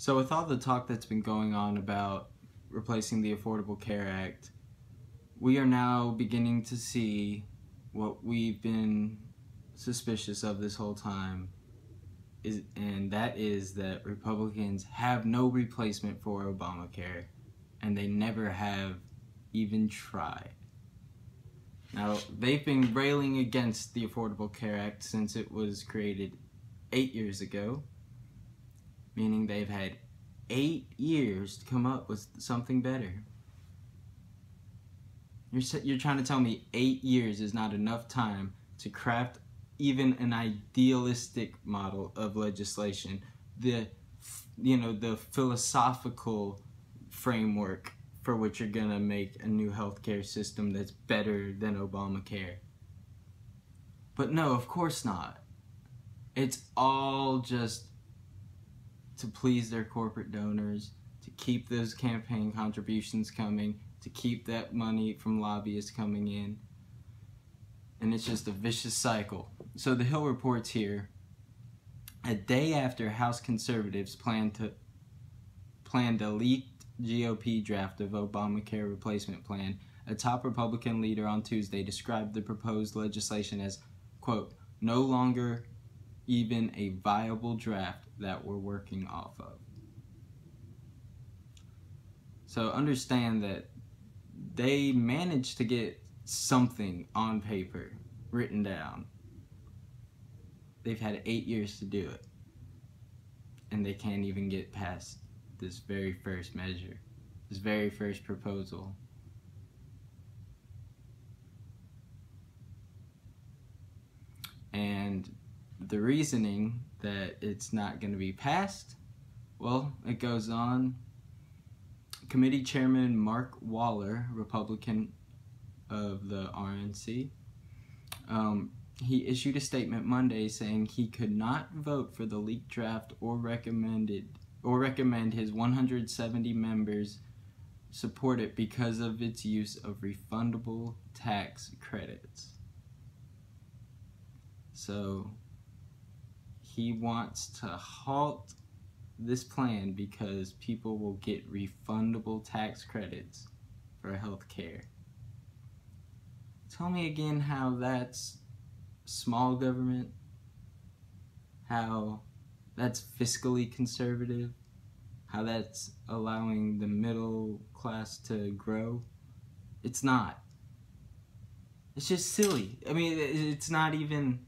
So with all the talk that's been going on about replacing the Affordable Care Act, we are now beginning to see what we've been suspicious of this whole time, and that is that Republicans have no replacement for Obamacare, and they never have even tried. Now, they've been railing against the Affordable Care Act since it was created 8 years ago, meaning they've had 8 years to come up with something better. You're trying to tell me 8 years is not enough time to craft even an idealistic model of legislation, the philosophical framework for which you're gonna make a new healthcare system that's better than Obamacare. But no, of course not. It's all just to please their corporate donors, to keep those campaign contributions coming, to keep that money from lobbyists coming in. And it's just a vicious cycle. So the Hill reports here, a day after House conservatives planned a leaked GOP draft of Obamacare replacement plan, a top Republican leader on Tuesday described the proposed legislation as, quote, no longer even a viable draft that we're working off of. So understand that they managed to get something on paper written down. They've had 8 years to do it, and they can't even get past this very first measure, this very first proposal. And the reasoning that it's not going to be passed, well, it goes on. Committee Chairman Mark Waller, Republican of the RNC, he issued a statement Monday saying he could not vote for the leaked draft or recommend his 170 members support it because of its use of refundable tax credits. So he wants to halt this plan because people will get refundable tax credits for health care. Tell me again how that's small government, how that's fiscally conservative, how that's allowing the middle class to grow. It's not. It's just silly. I mean, it's not even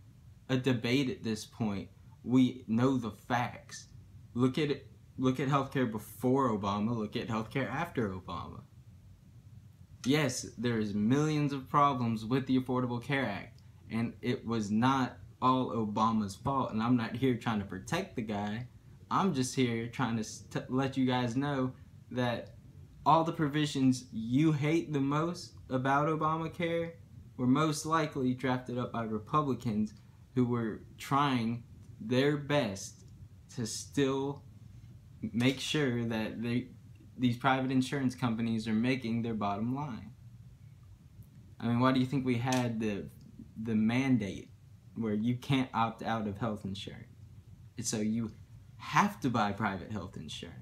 a debate at this point. We know the facts. Look at it. Look at healthcare before Obama. Look at healthcare after Obama. Yes, there's millions of problems with the Affordable Care Act, and it was not all Obama's fault, and I'm not here trying to protect the guy. I'm just here trying to let you guys know that all the provisions you hate the most about Obamacare were most likely drafted up by Republicans who were trying their best to still make sure that these private insurance companies are making their bottom line. I mean, why do you think we had the mandate where you can't opt out of health insurance? It's so you have to buy private health insurance.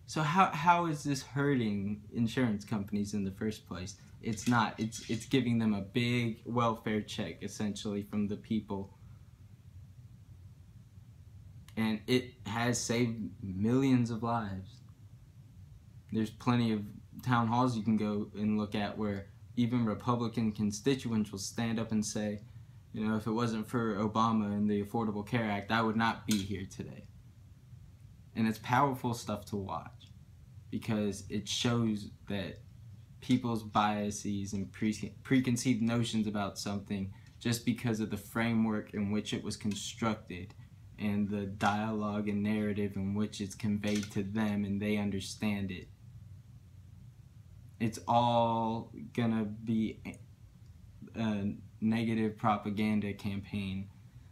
So how is this hurting insurance companies in the first place? It's not. It's giving them a big welfare check, essentially, from the people. And it has saved millions of lives. There's plenty of town halls you can go and look at where even Republican constituents will stand up and say, you know, if it wasn't for Obama and the Affordable Care Act, I would not be here today. And it's powerful stuff to watch because it shows that people's biases and preconceived notions about something, just because of the framework in which it was constructed and the dialogue and narrative in which it's conveyed to them and they understand it, it's all gonna be a negative propaganda campaign.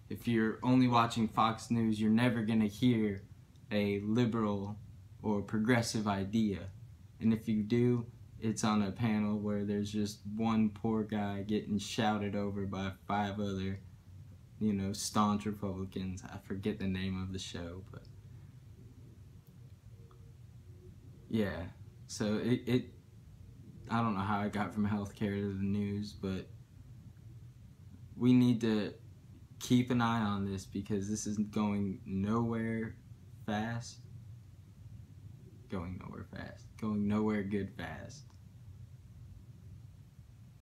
If you're only watching Fox News, you're never gonna hear a liberal or progressive idea. And if you do, it's on a panel where there's just one poor guy getting shouted over by 5 other, staunch Republicans. I forget the name of the show, but Yeah. So it I don't know how I got from healthcare to the news, but we need to keep an eye on this because this is going nowhere fast. Going nowhere fast. Going nowhere good fast.